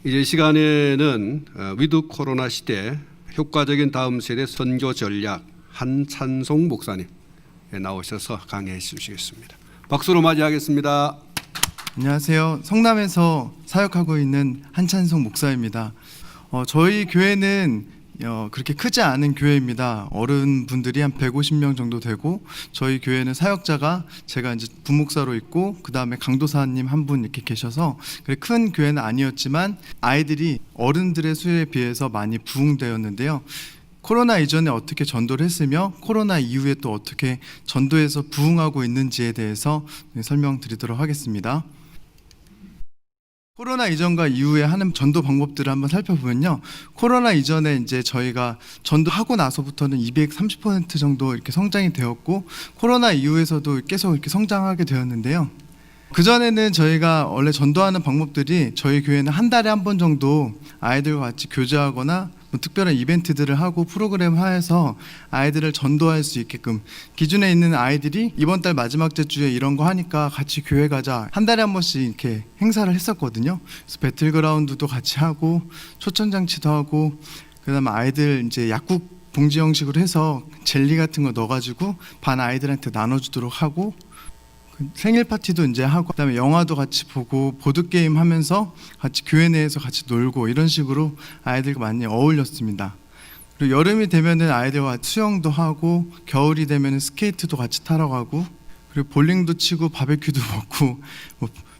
이제 시간에는 위드 코로나 시대 효과적인 다음 세대 선교 전략 한찬송 목사님 나오셔서 강의해 주시겠습니다. 박수로 맞이하겠습니다. 안녕하세요. 성남에서 사역하고 있는 한찬송 목사입니다. 저희 교회는 그렇게 크지 않은 교회입니다. 어른분들이 한 150명 정도 되고, 저희 교회는 사역자가 제가 이제 부목사로 있고, 그 다음에 강도사님 한 분 이렇게 계셔서 큰 교회는 아니었지만 아이들이 어른들의 수에 비해서 많이 부흥되었는데요. 코로나 이전에 어떻게 전도를 했으며 코로나 이후에 또 어떻게 전도해서 부흥하고 있는지에 대해서 설명드리도록 하겠습니다. 코로나 이전과 이후에 하는 전도 방법들을 한번 살펴보면요. 코로나 이전에 이제 저희가 전도하고 나서부터는 230% 정도 이렇게 성장이 되었고, 코로나 이후에서도 계속 이렇게 성장하게 되었는데요. 그전에는 저희가 원래 전도하는 방법들이, 저희 교회는 한 달에 한 번 정도 아이들과 같이 교제하거나 특별한 이벤트들을 하고 프로그램화해서 아이들을 전도할 수 있게끔, 기준에 있는 아이들이 이번 달 마지막 주에 이런 거 하니까 같이 교회 가자, 한 달에 한 번씩 이렇게 행사를 했었거든요. 그래서 배틀그라운드도 같이 하고 초청장치도 하고, 그다음에 아이들 이제 약국 봉지 형식으로 해서 젤리 같은 거 넣어가지고 반 아이들한테 나눠주도록 하고, 생일 파티도 이제 하고, 그다음에 영화도 같이 보고 보드 게임 하면서 같이 교회 내에서 같이 놀고, 이런 식으로 아이들과 많이 어울렸습니다. 그리고 여름이 되면은 아이들과 수영도 하고, 겨울이 되면은 스케이트도 같이 타러 가고, 그리고 볼링도 치고 바베큐도 먹고,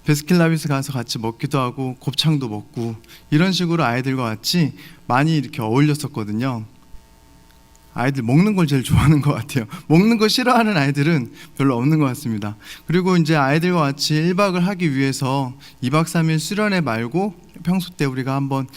베스킨라빈스 가서 같이 먹기도 하고 곱창도 먹고, 이런 식으로 아이들과 같이 많이 이렇게 어울렸었거든요. 아이들 먹는 걸 제일 좋아하는 것 같아요. 먹는 거 싫어하는 아이들은 별로 없는 것 같습니다. 그리고 이제 아이들과 같이 1박을 하기 위해서 2박 3일 수련회 말고, 평소 때 우리가 한번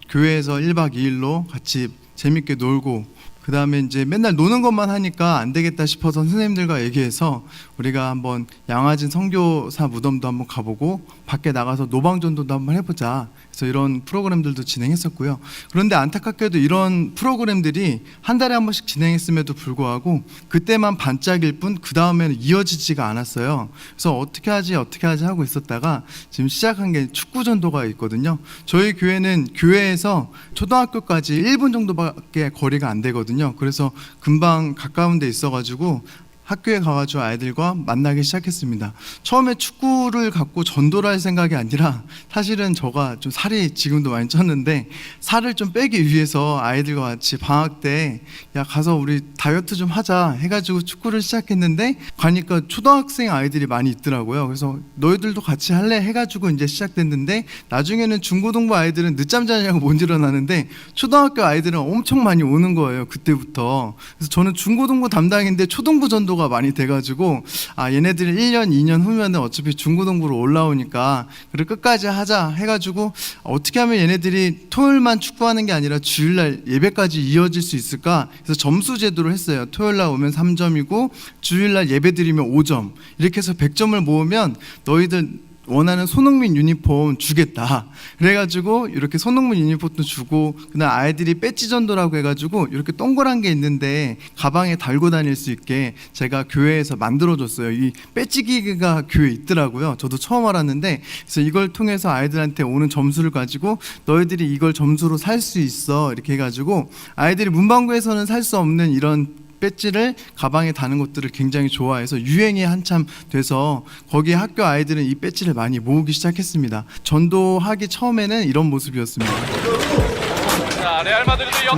교회에서 1박 2일로 같이 재밌게 놀고, 그 다음에 이제 맨날 노는 것만 하니까 안 되겠다 싶어서 선생님들과 얘기해서 우리가 한번 양화진 선교사 무덤도 한번 가보고, 밖에 나가서 노방전도도 한번 해보자. 그래서 이런 프로그램들도 진행했었고요. 그런데 안타깝게도 이런 프로그램들이 한 달에 한 번씩 진행했음에도 불구하고 그때만 반짝일 뿐, 그 다음에는 이어지지가 않았어요. 그래서 어떻게 하지 하고 있었다가 지금 시작한 게 축구 전도가 있거든요. 저희 교회는 교회에서 초등학교까지 1분 정도밖에 거리가 안 되거든요. 그래서 금방 가까운 데 있어가지고 학교에 가가지고 아이들과 만나기 시작했습니다. 처음에 축구를 갖고 전도를 할 생각이 아니라, 사실은 저가 좀 살이 지금도 많이 쪘는데 살을 좀 빼기 위해서 아이들과 같이 방학 때 야 가서 우리 다이어트 좀 하자 해가지고 축구를 시작했는데, 가니까 초등학생 아이들이 많이 있더라고요. 그래서 너희들도 같이 할래 해가지고 이제 시작됐는데, 나중에는 중고등부 아이들은 늦잠 자냐고 못 일어나는데 초등학교 아이들은 엄청 많이 오는 거예요, 그때부터. 그래서 저는 중고등부 담당인데 초등부 전도가 많이 돼가지고, 얘네들이 1년 2년 후면은 어차피 중고등부로 올라오니까 그래 끝까지 하자 해가지고, 어떻게 하면 얘네들이 토요일만 축구하는 게 아니라 주일날 예배까지 이어질 수 있을까, 그래서 점수 제도를 했어요. 토요일날 오면 3점이고 주일날 예배 드리면 5점, 이렇게 해서 100점을 모으면 너희들 원하는 손흥민 유니폼 주겠다. 그래가지고 이렇게 손흥민 유니폼도 주고, 그다음 아이들이 배지 전도라고 해가지고 이렇게 동그란 게 있는데 가방에 달고 다닐 수 있게 제가 교회에서 만들어줬어요. 이 배지기가 교회에 있더라고요. 저도 처음 알았는데, 그래서 이걸 통해서 아이들한테 오는 점수를 가지고 너희들이 이걸 점수로 살 수 있어, 이렇게 해가지고 아이들이 문방구에서는 살 수 없는 이런 배지를 가방에 다는 것들을 굉장히 좋아해서 유행이 한참 돼서 거기 학교 아이들은 이 배지를 많이 모으기 시작했습니다. 전도하기 처음에는 이런 모습이었습니다.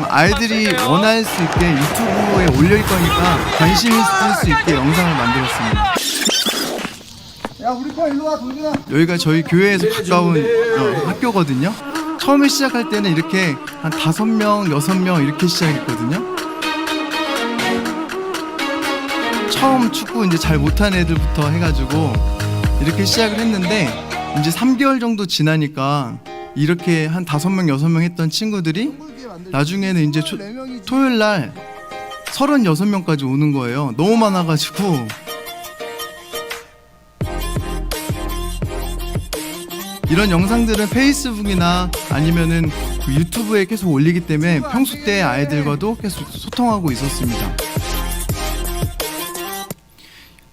아이들이 원할 수 있게 유튜브에 올릴 거니까 관심 있을 수 있게 영상을 만들었습니다. 야, 우리 거 일로 와, 동진아. 여기가 저희 교회에서 가까운 학교거든요. 처음에 시작할 때는 이렇게 한 5명, 6명 이렇게 시작했거든요. 처음 축구 이제 잘 못하는 애들부터 해가지고 이렇게 시작을 했는데, 이제 3개월 정도 지나니까 이렇게 한 5명, 6명 했던 친구들이 나중에는 이제 토요일 날 36명까지 오는 거예요. 너무 많아가지고. 이런 영상들은 페이스북이나 아니면은 그 유튜브에 계속 올리기 때문에 평소 때 아이들과도 계속 소통하고 있었습니다.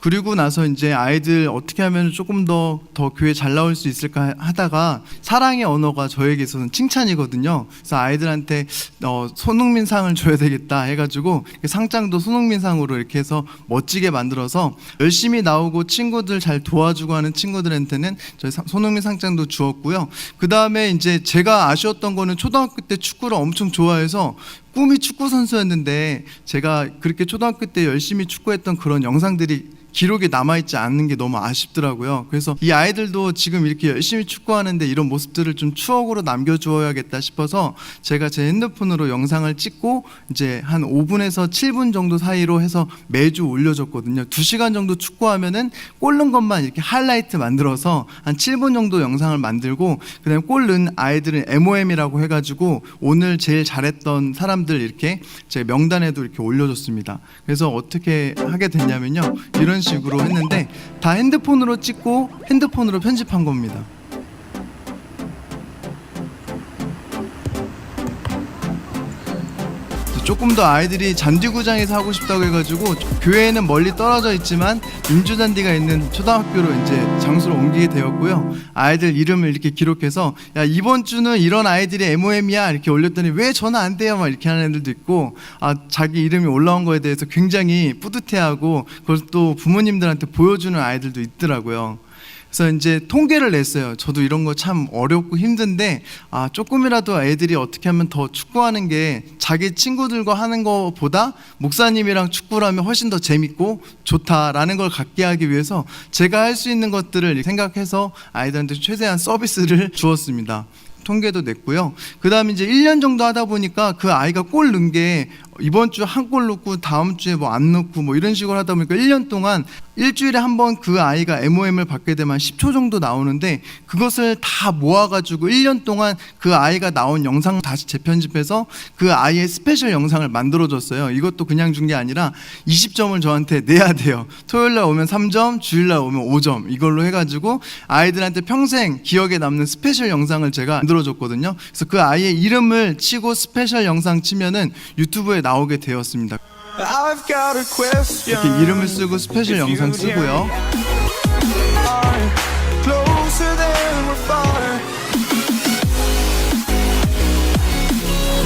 그리고 나서 이제 아이들 어떻게 하면 조금 더 교회 잘 나올 수 있을까 하다가 사랑의 언어가 저에게서는 칭찬이거든요. 그래서 아이들한테 손흥민상을 줘야 되겠다 해가지고 상장도 손흥민상으로 이렇게 해서 멋지게 만들어서 열심히 나오고 친구들 잘 도와주고 하는 친구들한테는 저희 손흥민 상장도 주었고요. 그 다음에 이제 제가 아쉬웠던 거는 초등학교 때 축구를 엄청 좋아해서 꿈이 축구 선수였는데 제가 그렇게 초등학교 때 열심히 축구했던 그런 영상들이 기록에 남아있지 않는 게 너무 아쉽더라고요. 그래서 이 아이들도 지금 이렇게 열심히 축구하는데 이런 모습들을 좀 추억으로 남겨주어야겠다 싶어서 제가 제 핸드폰으로 영상을 찍고 이제 한 5분에서 7분 정도 사이로 해서 매주 올려줬거든요. 2시간 정도 축구하면은 골 넣은 것만 이렇게 하이라이트 만들어서 한 7분 정도 영상을 만들고 그다음에 골 넣은 아이들은 MOM이라고 해가지고 오늘 제일 잘했던 사람들 이렇게 제 명단에도 이렇게 올려줬습니다. 그래서 어떻게 하게 됐냐면요. 이런 식으로 했는데 다 핸드폰으로 찍고 핸드폰으로 편집한 겁니다. 조금 더 아이들이 잔디구장에서 하고 싶다고 해가지고 교회에는 멀리 떨어져 있지만 민주잔디가 있는 초등학교로 이제 장소를 옮기게 되었고요. 아이들 이름을 이렇게 기록해서 야 이번 주는 이런 아이들이 MOM이야 이렇게 올렸더니 왜 전화 안 돼요 막 이렇게 하는 애들도 있고 자기 이름이 올라온 거에 대해서 굉장히 뿌듯해하고 그걸 또 부모님들한테 보여주는 아이들도 있더라고요. 그래서 이제 통계를 냈어요. 저도 이런 거 참 어렵고 힘든데 조금이라도 애들이 어떻게 하면 더 축구하는 게 자기 친구들과 하는 것보다 목사님이랑 축구를 하면 훨씬 더 재밌고 좋다라는 걸 갖게 하기 위해서 제가 할 수 있는 것들을 생각해서 아이들한테 최대한 서비스를 주었습니다. 통계도 냈고요. 그 다음에 이제 1년 정도 하다 보니까 그 아이가 골 넣은 게 이번 주 한 골 넣고 다음 주에 뭐 안 넣고 뭐 이런 식으로 하다 보니까 1년 동안 일주일에 한 번 그 아이가 MOM을 받게 되면 10초 정도 나오는데 그것을 다 모아가지고 1년 동안 그 아이가 나온 영상 다시 재편집해서 그 아이의 스페셜 영상을 만들어줬어요. 이것도 그냥 준 게 아니라 20점을 저한테 내야 돼요. 토요일날 오면 3점, 주일날 오면 5점 이걸로 해가지고 아이들한테 평생 기억에 남는 스페셜 영상을 제가 만들어줬거든요. 그래서 그 아이의 이름을 치고 스페셜 영상 치면은 유튜브에 나오게 되었습니다. 이렇게 이름을 쓰고 스페셜 영상 쓰고요.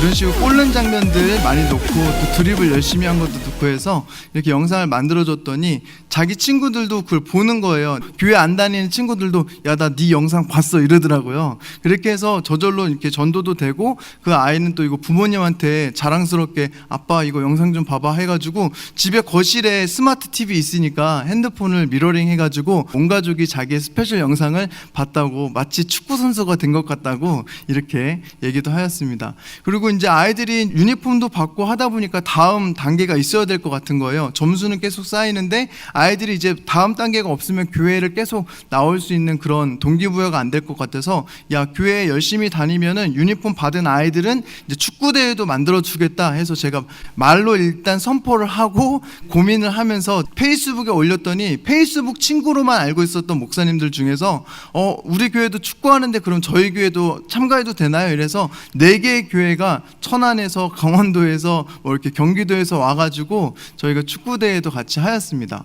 이런 식으로 골 넣은 장면들 많이 넣고 또 드립을 열심히 한 것도 넣고 해서 이렇게 영상을 만들어줬더니 자기 친구들도 그걸 보는 거예요. 교회 안 다니는 친구들도 야 나 네 영상 봤어 이러더라고요. 그렇게 해서 저절로 이렇게 전도도 되고 그 아이는 또 이거 부모님한테 자랑스럽게 아빠 이거 영상 좀 봐봐 해가지고 집에 거실에 스마트 TV 있으니까 핸드폰을 미러링 해가지고 온 가족이 자기의 스페셜 영상을 봤다고 마치 축구 선수가 된 것 같다고 이렇게 얘기도 하였습니다. 그리고 이제 아이들이 유니폼도 받고 하다 보니까 다음 단계가 있어야 될 것 같은 거예요. 점수는 계속 쌓이는데 아이들이 이제 다음 단계가 없으면 교회를 계속 나올 수 있는 그런 동기부여가 안 될 것 같아서 야 교회 열심히 다니면은 유니폼 받은 아이들은 이제 축구 대회도 만들어 주겠다 해서 제가 말로 일단 선포를 하고 고민을 하면서 페이스북에 올렸더니 페이스북 친구로만 알고 있었던 목사님들 중에서 우리 교회도 축구하는데 그럼 저희 교회도 참가해도 되나요? 이래서 4개의 교회가 천안에서 강원도에서 뭐 이렇게 경기도에서 와가지고 저희가 축구 대회도 같이 하였습니다.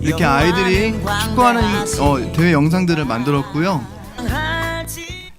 이렇게 아이들이 축구하는 대회 영상들을 만들었고요.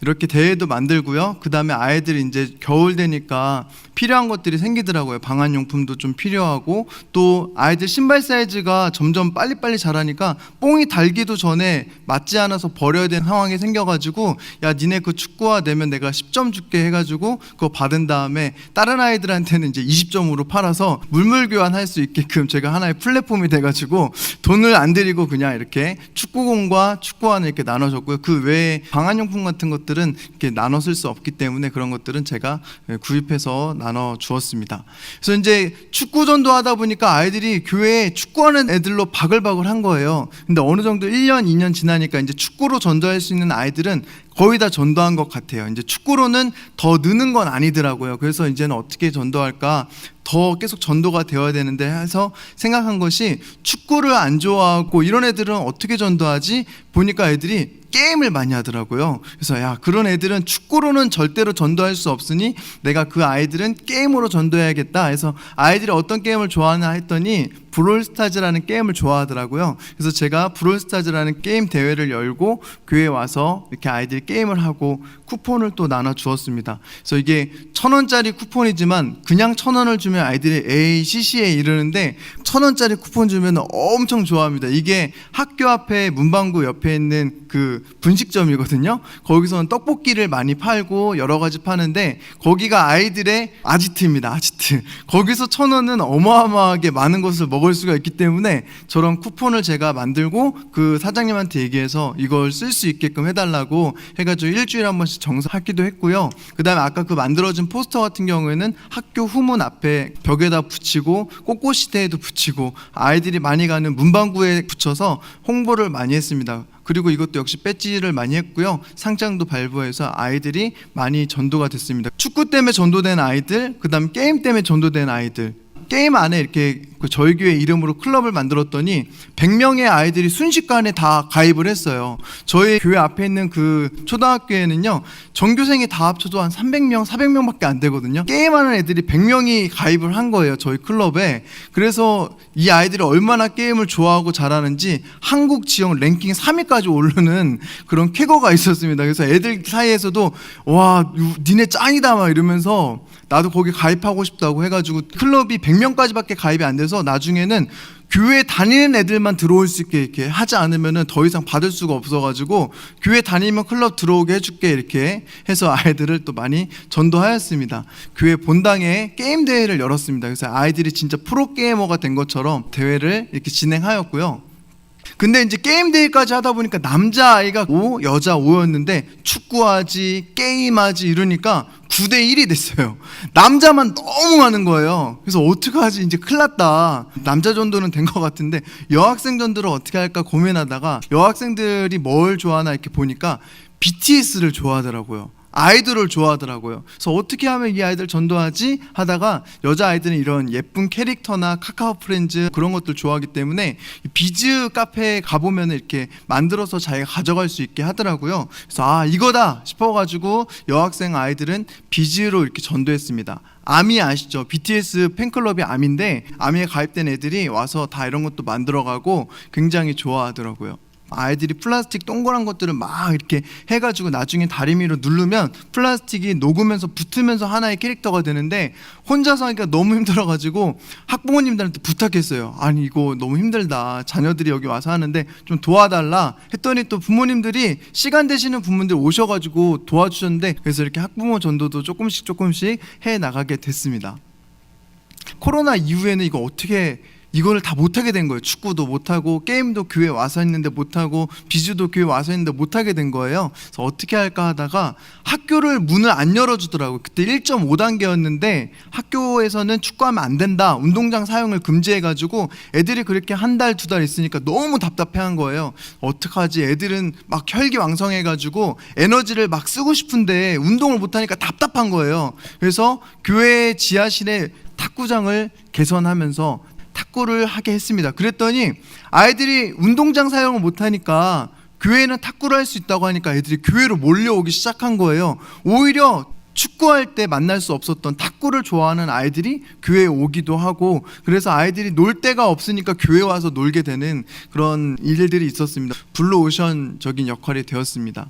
이렇게 대회도 만들고요. 그 다음에 아이들이 이제 겨울 되니까 필요한 것들이 생기더라고요. 방한용품도 좀 필요하고 또 아이들 신발 사이즈가 점점 빨리빨리 자라니까 뽕이 달기도 전에 맞지 않아서 버려야 되는 상황이 생겨가지고 야 니네 그 축구화 내면 내가 10점 줄게 해가지고 그거 받은 다음에 다른 아이들한테는 이제 20점으로 팔아서 물물 교환할 수 있게끔 제가 하나의 플랫폼이 돼가지고 돈을 안 들이고 그냥 이렇게 축구공과 축구화는 이렇게 나눠줬고요. 그 외에 방한용품 같은 것들은 이렇게 나눠 쓸 수 없기 때문에 그런 것들은 제가 구입해서 나눠 주었습니다. 그래서 이제 축구 전도하다 보니까 아이들이 교회에 축구하는 애들로 바글바글 한 거예요. 근데 어느 정도 1년, 2년 지나니까 이제 축구로 전도할 수 있는 아이들은 거의 다 전도한 것 같아요. 이제 축구로는 더 느는 건 아니더라고요. 그래서 이제는 어떻게 전도할까? 더 계속 전도가 되어야 되는데 해서 생각한 것이, 축구를 안 좋아하고 이런 애들은 어떻게 전도하지? 보니까 애들이 게임을 많이 하더라고요. 그래서 야, 그런 애들은 축구로는 절대로 전도할 수 없으니 내가 그 아이들은 게임으로 전도해야겠다 해서, 아이들이 어떤 게임을 좋아하나 했더니 브롤스타즈라는 게임을 좋아하더라고요. 그래서 제가 브롤스타즈라는 게임 대회를 열고 교회에 와서 이렇게 아이들이 게임을 하고 쿠폰을 또 나눠 주었습니다. 그래서 이게 1,000원짜리 쿠폰이지만 그냥 1,000원을 주면 아이들이 에이 시시해 이러는데, 1,000원짜리 쿠폰 주면 엄청 좋아합니다. 이게 학교 앞에 문방구 옆에 있는 그 분식점이거든요. 거기서는 떡볶이를 많이 팔고 여러 가지 파는데, 거기가 아이들의 아지트입니다. 아지트. 거기서 1,000원은 어마어마하게 많은 것을 먹을 수가 있기 때문에 저런 쿠폰을 제가 만들고 그 사장님한테 얘기해서 이걸 쓸 수 있게끔 해달라고 해가지고 일주일에 한 번씩 정산하기도 했고요. 그 다음에 아까 그 만들어진 포스터 같은 경우에는 학교 후문 앞에 벽에다 붙이고 꽃꽃시대에도 붙이고 아이들이 많이 가는 문방구에 붙여서 홍보를 많이 했습니다. 그리고 이것도 역시 배지를 많이 했고요. 상장도 발부해서 아이들이 많이 전도가 됐습니다. 축구 때문에 전도된 아이들, 그 다음 게임 때문에 전도된 아이들. 게임 안에 이렇게 저희 교회 이름으로 클럽을 만들었더니 100명의 아이들이 순식간에 다 가입을 했어요. 저희 교회 앞에 있는 그 초등학교에는요, 전교생이 다 합쳐도 한 300명, 400명밖에 안 되거든요. 게임하는 애들이 100명이 가입을 한 거예요, 저희 클럽에. 그래서 이 아이들이 얼마나 게임을 좋아하고 잘하는지 한국 지역 랭킹 3위까지 오르는 그런 쾌거가 있었습니다. 그래서 애들 사이에서도 와, 니네 짱이다 막 이러면서 나도 거기 가입하고 싶다고 해가지고, 클럽이 100명까지밖에 가입이 안 돼서 나중에는 교회 다니는 애들만 들어올 수 있게 이렇게 하지 않으면은 더 이상 받을 수가 없어가지고, 교회 다니면 클럽 들어오게 해줄게 이렇게 해서 아이들을 또 많이 전도하였습니다. 교회 본당에 게임 대회를 열었습니다. 그래서 아이들이 진짜 프로 게이머가 된 것처럼 대회를 이렇게 진행하였고요. 근데 이제 게임 대회까지 하다 보니까 남자아이가 5, 여자 5였는데 축구하지 게임하지 이러니까 9대1이 됐어요. 남자만 너무 많은 거예요. 그래서 어떡하지, 이제 큰일 났다. 남자 전도는 된 것 같은데 여학생 전도를 어떻게 할까 고민하다가, 여학생들이 뭘 좋아하나 이렇게 보니까 BTS를 좋아하더라고요. 아이돌을 좋아하더라고요. 그래서 어떻게 하면 이 아이들 전도하지 하다가, 여자아이들은 이런 예쁜 캐릭터나 카카오 프렌즈 그런 것들 좋아하기 때문에 비즈 카페에 가보면 이렇게 만들어서 자기가 가져갈 수 있게 하더라고요. 그래서 아, 이거다 싶어가지고 여학생 아이들은 비즈로 이렇게 전도했습니다. 아미 아시죠? BTS 팬클럽이 아미인데, 아미에 가입된 애들이 와서 다 이런 것도 만들어가고 굉장히 좋아하더라고요. 아이들이 플라스틱 동그란 것들을 막 이렇게 해가지고 나중에 다리미로 누르면 플라스틱이 녹으면서 붙으면서 하나의 캐릭터가 되는데, 혼자서 하니까 너무 힘들어가지고 학부모님들한테 부탁했어요. 아니 이거 너무 힘들다, 자녀들이 여기 와서 하는데 좀 도와달라 했더니 또 부모님들이, 시간 되시는 부모님들 오셔가지고 도와주셨는데, 그래서 이렇게 학부모 전도도 조금씩 해 나가게 됐습니다. 코로나 이후에는 이거 어떻게 이거를 다 못하게 된 거예요. 축구도 못하고 게임도 교회 와서 했는데 못하고 비즈도 교회 와서 했는데 못하게 된 거예요. 그래서 어떻게 할까 하다가 학교를 문을 안 열어주더라고요. 그때 1.5단계였는데 학교에서는 축구하면 안 된다, 운동장 사용을 금지해가지고 애들이 그렇게 한 달, 2달 있으니까 너무 답답해한 거예요. 어떡하지, 애들은 막 혈기왕성해가지고 에너지를 막 쓰고 싶은데 운동을 못하니까 답답한 거예요. 그래서 교회 지하실에 탁구장을 개선하면서 탁구를 하게 했습니다. 그랬더니 아이들이 운동장 사용을 못하니까 교회는 탁구를 할 수 있다고 하니까 애들이 교회로 몰려오기 시작한 거예요. 오히려 축구할 때 만날 수 없었던 탁구를 좋아하는 아이들이 교회에 오기도 하고, 그래서 아이들이 놀 데가 없으니까 교회 와서 놀게 되는 그런 일들이 있었습니다. 블루오션적인 역할이 되었습니다.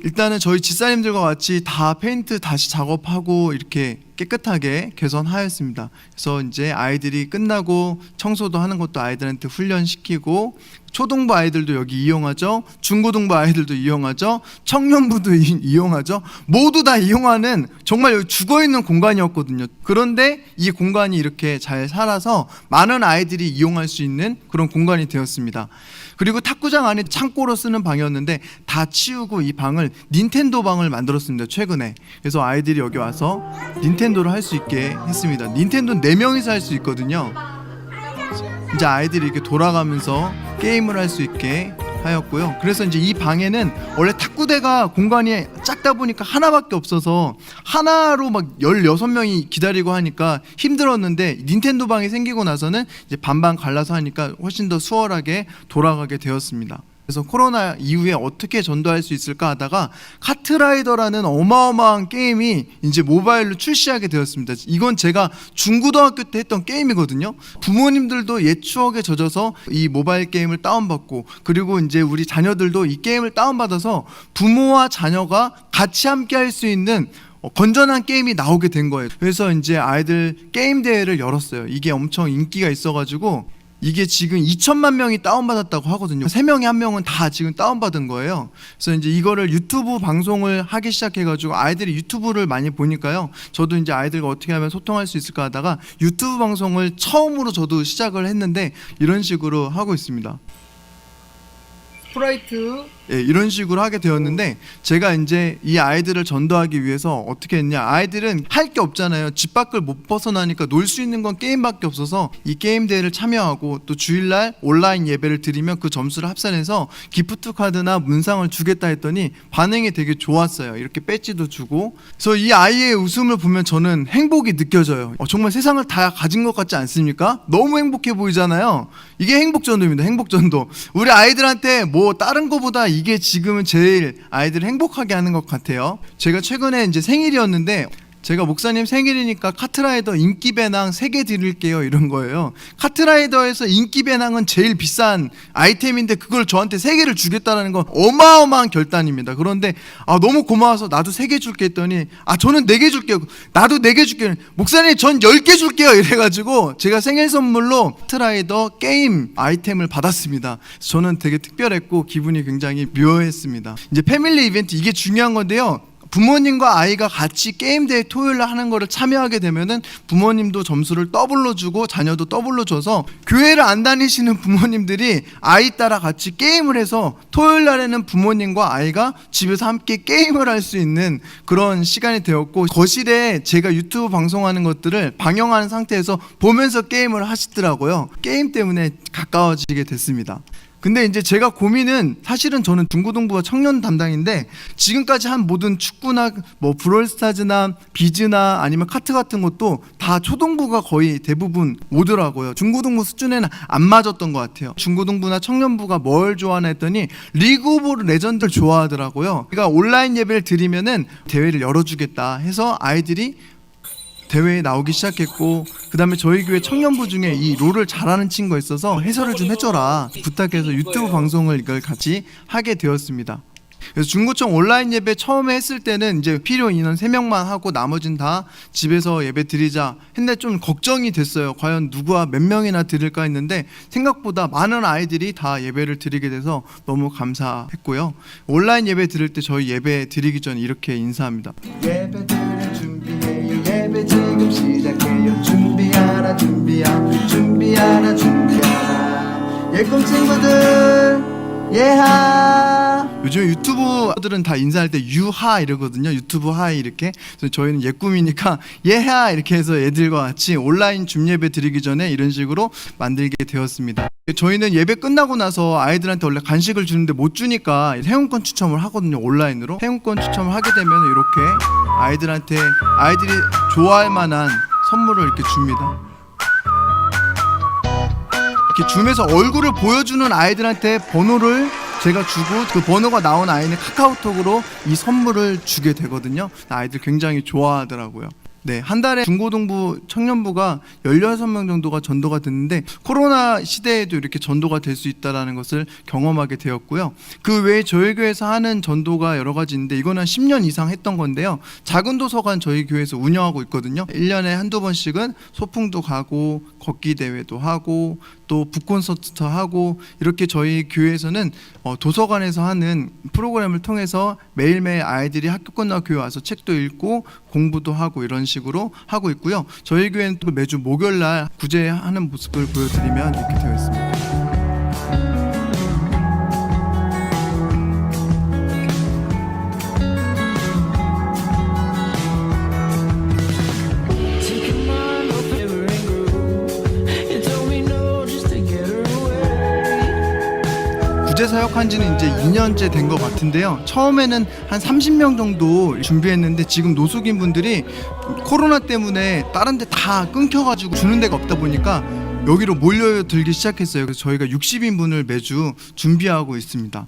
일단은 저희 집사님들과 같이 다 페인트 다시 작업하고 이렇게 깨끗하게 개선하였습니다. 그래서 이제 아이들이 끝나고 청소도 하는 것도 아이들한테 훈련시키고, 초등부 아이들도 여기 이용하죠, 중고등부 아이들도 이용하죠, 청년부도 이용하죠. 모두 다 이용하는 정말 여기 죽어있는 공간이었거든요. 그런데 이 공간이 이렇게 잘 살아서 많은 아이들이 이용할 수 있는 그런 공간이 되었습니다. 그리고 탁구장 안에 창고로 쓰는 방이었는데 다 치우고 이 방을 닌텐도 방을 만들었습니다, 최근에. 그래서 아이들이 여기 와서 닌텐도를 할 수 있게 했습니다. 닌텐도 4명이서 할 수 있거든요. 이제 아이들이 이렇게 돌아가면서 게임을 할 수 있게 하였고요. 그래서 이제 이 방에는 원래 탁구대가 공간이 작다 보니까 하나밖에 없어서 하나로 막 16명이 기다리고 하니까 힘들었는데 닌텐도 방이 생기고 나서는 이제 반반 갈라서 하니까 훨씬 더 수월하게 돌아가게 되었습니다. 그래서 코로나 이후에 어떻게 전도할 수 있을까 하다가 카트라이더라는 어마어마한 게임이 이제 모바일로 출시하게 되었습니다. 이건 제가 중고등학교 때 했던 게임이거든요. 부모님들도 옛 추억에 젖어서 이 모바일 게임을 다운받고, 그리고 이제 우리 자녀들도 이 게임을 다운받아서 부모와 자녀가 같이 함께 할 수 있는 건전한 게임이 나오게 된 거예요. 그래서 이제 아이들 게임 대회를 열었어요. 이게 엄청 인기가 있어가지고 이게 지금 2천만 명이 다운받았다고 하거든요. 3명에 1명은 다 지금 다운받은 거예요. 그래서 이제 이거를 유튜브 방송을 하기 시작해가지고 아이들이 유튜브를 많이 보니까요. 저도 이제 아이들과 어떻게 하면 소통할 수 있을까 하다가 유튜브 방송을 처음으로 저도 시작을 했는데 이런 식으로 하고 있습니다. 스프라이트. 예, 이런 식으로 하게 되었는데 제가 이제 이 아이들을 전도하기 위해서 어떻게 했냐, 아이들은 할 게 없잖아요. 집 밖을 못 벗어나니까 놀 수 있는 건 게임밖에 없어서 이 게임 대회를 참여하고 또 주일날 온라인 예배를 드리면 그 점수를 합산해서 기프트 카드나 문상을 주겠다 했더니 반응이 되게 좋았어요. 이렇게 배지도 주고. 그래서 이 아이의 웃음을 보면 저는 행복이 느껴져요. 정말 세상을 다 가진 것 같지 않습니까? 너무 행복해 보이잖아요. 이게 행복전도입니다. 행복전도. 우리 아이들한테 뭐 다른 거보다 이게 지금은 제일 아이들을 행복하게 하는 것 같아요. 제가 최근에 이제 생일이었는데 제가 목사님 생일이니까 카트라이더 인기 배낭 3개 드릴게요 이런 거예요. 카트라이더에서 인기 배낭은 제일 비싼 아이템인데 그걸 저한테 3개를 주겠다는 건 어마어마한 결단입니다. 그런데 너무 고마워서 나도 3개 줄게 했더니 저는 4개 줄게요. 나도 4개 줄게요. 목사님 전 10개 줄게요 이래가지고 제가 생일 선물로 카트라이더 게임 아이템을 받았습니다. 저는 되게 특별했고 기분이 굉장히 묘했습니다. 이제 패밀리 이벤트, 이게 중요한 건데요. 부모님과 아이가 같이 게임대회 토요일날 하는 거를 참여하게 되면은 부모님도 점수를 더블로 주고 자녀도 더블로 줘서 교회를 안 다니시는 부모님들이 아이 따라 같이 게임을 해서 토요일날에는 부모님과 아이가 집에서 함께 게임을 할 수 있는 그런 시간이 되었고, 거실에 제가 유튜브 방송하는 것들을 방영하는 상태에서 보면서 게임을 하시더라고요. 게임 때문에 가까워지게 됐습니다. 근데 이제 제가 고민은, 사실은 저는 중고등부와 청년 담당인데 지금까지 한 모든 축구나 뭐 브롤스타즈나 비즈나 아니면 카트 같은 것도 다 초등부가 거의 대부분 오더라고요. 중고등부 수준에는 안 맞았던 것 같아요. 중고등부나 청년부가 뭘 좋아하나 했더니 리그 오브 레전드를 좋아하더라고요. 그러니까 온라인 예배를 드리면은 대회를 열어주겠다 해서 아이들이 대회에 나오기 시작했고, 그 다음에 저희 교회 청년부 중에 이 롤을 잘하는 친구가 있어서 해설을 좀 해줘라 부탁해서 유튜브 방송을 이걸 같이 하게 되었습니다. 그래서 중고청 온라인 예배 처음에 했을 때는 이제 필요 인원 3명만 하고 나머지는 다 집에서 예배 드리자 했는데 좀 걱정이 됐어요. 과연 누구와 몇 명이나 드릴까 했는데 생각보다 많은 아이들이 다 예배를 드리게 돼서 너무 감사했고요. 온라인 예배 드릴 때 저희 예배 드리기 전에 이렇게 인사합니다. 예배 드릴 준비해요. 예배 지금 시작해요. 준비하라 준비하라 예꿈 친구들 예하. 요즘 유튜버들은 다 인사할 때 유하 이러거든요. 유튜브 하이 이렇게. 그래서 저희는 예꿈이니까 예하 이렇게 해서 애들과 같이 온라인 줌 예배 드리기 전에 이런 식으로 만들게 되었습니다. 저희는 예배 끝나고 나서 아이들한테 원래 간식을 주는데 못 주니까 회원권 추첨을 하거든요. 온라인으로 회원권 추첨을 하게 되면 이렇게 아이들한테 아이들이 좋아할 만한 선물을 이렇게 줍니다. 이렇게 줌에서 얼굴을 보여주는 아이들한테 번호를 제가 주고 그 번호가 나온 아이는 카카오톡으로 이 선물을 주게 되거든요. 아이들 굉장히 좋아하더라고요. 네, 한 달에 중고등부 청년부가 16명 정도가 전도가 됐는데 코로나 시대에도 이렇게 전도가 될 수 있다는 것을 경험하게 되었고요. 그 외에 저희 교회에서 하는 전도가 여러 가지 있는데 이거는 한 10년 이상 했던 건데요. 작은 도서관 저희 교회에서 운영하고 있거든요. 1년에 한두 번씩은 소풍도 가고 걷기 대회도 하고 또 북콘서트 하고, 이렇게 저희 교회에서는 도서관에서 하는 프로그램을 통해서 매일매일 아이들이 학교 끝나고 교회 와서 책도 읽고 공부도 하고 이런 식으로 하고 있고요. 저희 교회는 또 매주 목요일날 구제하는 모습을 보여드리면 이렇게 되어 있습니다. 사역한 지는 이제 2년째 된 것 같은데요. 처음에는 한 30명 정도 준비했는데 지금 노숙인 분들이 코로나 때문에 다른 데 다 끊겨가지고 주는 데가 없다 보니까 여기로 몰려들기 시작했어요. 그래서 저희가 60인분을 매주 준비하고 있습니다.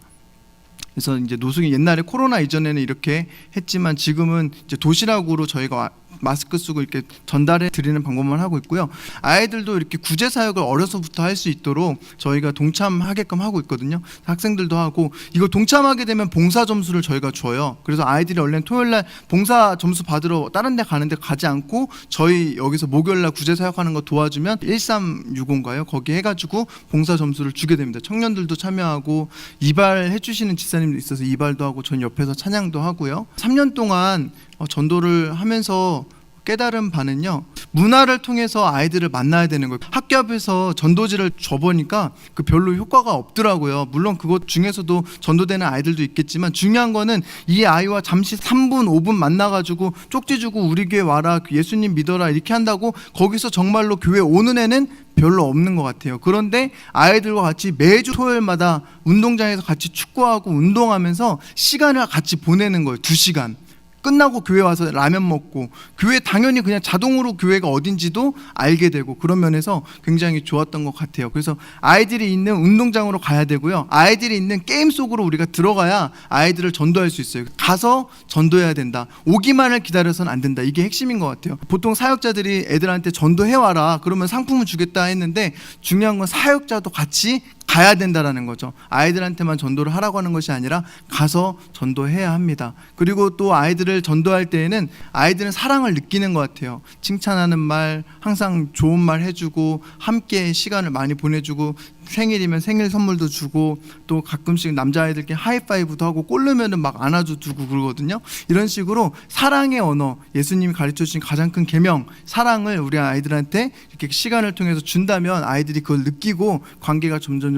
그래서 이제 노숙인 옛날에 코로나 이전에는 이렇게 했지만 지금은 이제 도시락으로 저희가 마스크 쓰고 이렇게 전달해 드리는 방법만 하고 있고요. 아이들도 이렇게 구제 사역을 어려서부터 할 수 있도록 저희가 동참하게끔 하고 있거든요. 학생들도 하고 이거 동참하게 되면 봉사 점수를 저희가 줘요. 그래서 아이들이 원래는 토요일 날 봉사 점수 받으러 다른 데 가는데 가지 않고 저희 여기서 목요일 날 구제 사역하는 거 도와주면 1365인가요? 거기 해가지고 봉사 점수를 주게 됩니다. 청년들도 참여하고 이발해 주시는 집사님도 있어서 이발도 하고 전 옆에서 찬양도 하고요. 3년 동안 전도를 하면서 깨달은 바는요, 문화를 통해서 아이들을 만나야 되는 거예요. 학교 앞에서 전도지를 줘보니까 그 별로 효과가 없더라고요. 물론 그것 중에서도 전도되는 아이들도 있겠지만 중요한 거는 이 아이와 잠시 3분 5분 만나가지고 쪽지 주고 우리 교회 와라, 예수님 믿어라 이렇게 한다고 거기서 정말로 교회 오는 애는 별로 없는 것 같아요. 그런데 아이들과 같이 매주 토요일마다 운동장에서 같이 축구하고 운동하면서 시간을 같이 보내는 거예요. 2시간 끝나고 교회 와서 라면 먹고, 교회 당연히 그냥 자동으로 교회가 어딘지도 알게 되고, 그런 면에서 굉장히 좋았던 것 같아요. 그래서 아이들이 있는 운동장으로 가야 되고요, 아이들이 있는 게임 속으로 우리가 들어가야 아이들을 전도할 수 있어요. 가서 전도해야 된다, 오기만을 기다려서는 안 된다, 이게 핵심인 것 같아요. 보통 사역자들이 애들한테 전도해와라 그러면 상품을 주겠다 했는데, 중요한 건 사역자도 같이 가야 된다라는 거죠. 아이들한테만 전도를 하라고 하는 것이 아니라 가서 전도해야 합니다. 그리고 또 아이들을 전도할 때에는 아이들은 사랑을 느끼는 것 같아요. 칭찬하는 말, 항상 좋은 말 해주고, 함께 시간을 많이 보내주고, 생일이면 생일 선물도 주고, 또 가끔씩 남자아이들끼리 하이파이브도 하고, 꼴르면은 막 안아주고 그러거든요. 이런 식으로 사랑의 언어, 예수님이 가르쳐주신 가장 큰 계명, 사랑을 우리 아이들한테 이렇게 시간을 통해서 준다면 아이들이 그걸 느끼고 관계가 점점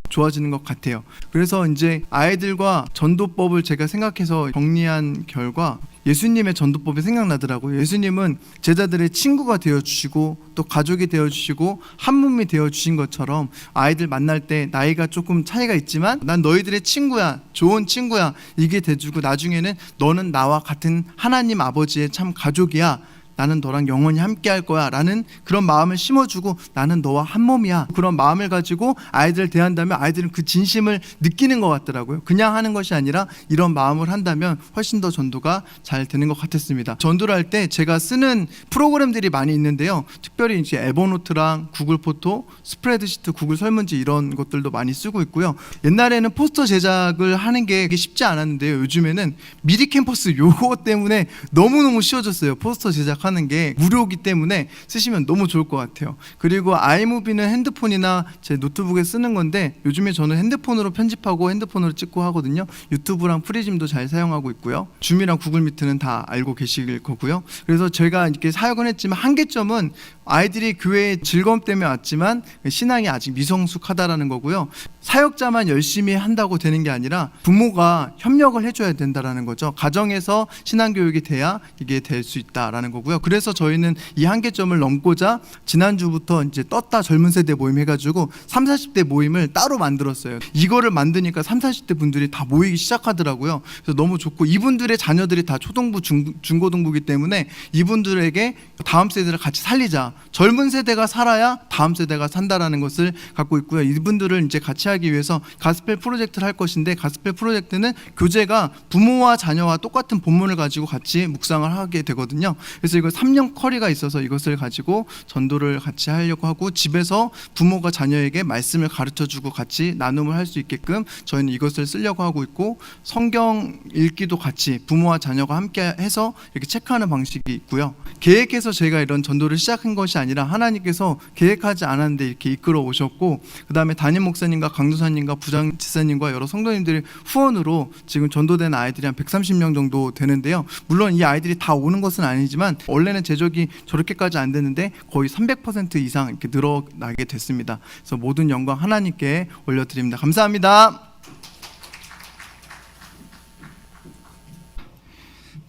좋아지는 것 같아요. 그래서 이제 아이들과 전도법을 제가 생각해서 정리한 결과, 예수님의 전도법이 생각나더라고요. 예수님은 제자들의 친구가 되어주시고 또 가족이 되어주시고 한 몸이 되어주신 것처럼, 아이들 만날 때 나이가 조금 차이가 있지만 난 너희들의 친구야, 좋은 친구야, 이게 돼주고 나중에는 너는 나와 같은 하나님 아버지의 참 가족이야, 나는 너랑 영원히 함께 할 거야 라는 그런 마음을 심어주고, 나는 너와 한 몸이야, 그런 마음을 가지고 아이들을 대한다면 아이들은 그 진심을 느끼는 것 같더라고요. 그냥 하는 것이 아니라 이런 마음을 한다면 훨씬 더 전도가 잘 되는 것 같았습니다. 전도를 할 때 제가 쓰는 프로그램들이 많이 있는데요, 특별히 이제 에버노트랑 구글 포토, 스프레드시트, 구글 설문지 이런 것들도 많이 쓰고 있고요. 옛날에는 포스터 제작을 하는 게 쉽지 않았는데요, 요즘에는 미리 캠퍼스 요거 때문에 너무너무 쉬워졌어요. 포스터 제작 하는 게 무료이기 때문에 쓰시면 너무 좋을 것 같아요. 그리고 아이무비는 핸드폰이나 제 노트북에 쓰는 건데, 요즘에 저는 핸드폰으로 편집하고 핸드폰으로 찍고 하거든요. 유튜브랑 프리즘도 잘 사용하고 있고요. 줌이랑 구글 미트는 다 알고 계실 거고요. 그래서 제가 이렇게 사역은 했지만 한계점은 아이들이 교회에 즐거움 때문에 왔지만 신앙이 아직 미성숙하다라는 거고요. 사역자만 열심히 한다고 되는 게 아니라 부모가 협력을 해줘야 된다라는 거죠. 가정에서 신앙교육이 돼야 이게 될 수 있다라는 거고요. 그래서 저희는 이 한계점을 넘고자 지난주부터 이제 떴다 젊은 세대 모임 해가지고 30, 40대 모임을 따로 만들었어요. 이거를 만드니까 30, 40대 분들이 다 모이기 시작하더라고요. 그래서 너무 좋고, 이분들의 자녀들이 다 초등부, 중고등부이기 때문에 이분들에게 다음 세대를 같이 살리자, 젊은 세대가 살아야 다음 세대가 산다라는 것을 갖고 있고요. 이분들을 이제 같이 하기 위해서 가스펠 프로젝트를 할 것인데, 가스펠 프로젝트는 교재가 부모와 자녀와 똑같은 본문을 가지고 같이 묵상을 하게 되거든요. 그래서 이거 3년 커리가 있어서 이것을 가지고 전도를 같이 하려고 하고, 집에서 부모가 자녀에게 말씀을 가르쳐주고 같이 나눔을 할 수 있게끔 저희는 이것을 쓰려고 하고 있고, 성경 읽기도 같이 부모와 자녀가 함께 해서 이렇게 체크하는 방식이 있고요. 계획해서 제가 이런 전도를 시작한 것이 아니라 하나님께서 계획하지 않았는데 이렇게 이끌어 오셨고, 그 다음에 담임 목사님과 강도사님과 부장 지사님과 여러 성도님들의 후원으로 지금 전도된 아이들이 한 130명 정도 되는데요. 물론 이 아이들이 다 오는 것은 아니지만 원래는 제적이 저렇게까지 안 되는데 거의 300% 이상 이렇게 늘어나게 됐습니다. 그래서 모든 영광 하나님께 올려드립니다. 감사합니다.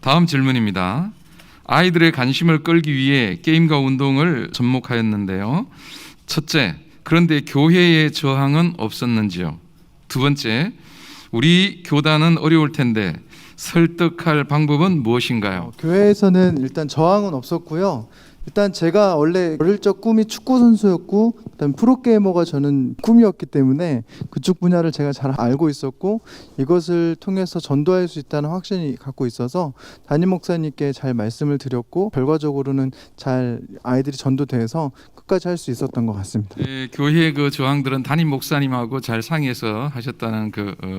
다음 질문입니다. 아이들의 관심을 끌기 위해 게임과 운동을 접목하였는데요. 첫째, 그런데 교회의 저항은 없었는지요? 두 번째, 우리 교단은 어려울 텐데 설득할 방법은 무엇인가요? 교회에서는 일단 저항은 없었고요. 일단 제가 원래 어릴 적 꿈이 축구 선수였고, 그다음 프로게이머가 저는 꿈이었기 때문에 그쪽 분야를 제가 잘 알고 있었고, 이것을 통해서 전도할 수 있다는 확신이 갖고 있어서 담임 목사님께 잘 말씀을 드렸고, 결과적으로는 잘 아이들이 전도돼서 끝까지 할 수 있었던 것 같습니다. 교회의 그 저항들은 담임 목사님하고 잘 상의해서 하셨다는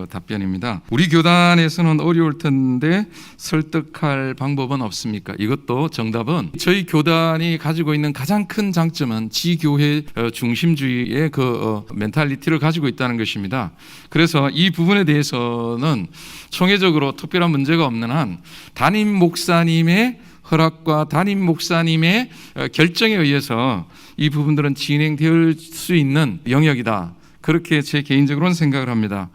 답변입니다. 우리 교단에서는 어려울 텐데 설득할 방법은 없습니까? 이것도 정답은 저희 교단이 가지고 있는 가장 큰 장점은 지교회 중심주의의 멘탈리티를 가지고 있다는 것입니다. 그래서 이 부분에 대해서는 총회적으로 특별한 문제가 없는 한 담임 목사님의 허락과 담임 목사님의 결정에 의해서 이 부분들은 진행될 수 있는 영역이다. 그렇게 제 개인적으로는 생각을 합니다.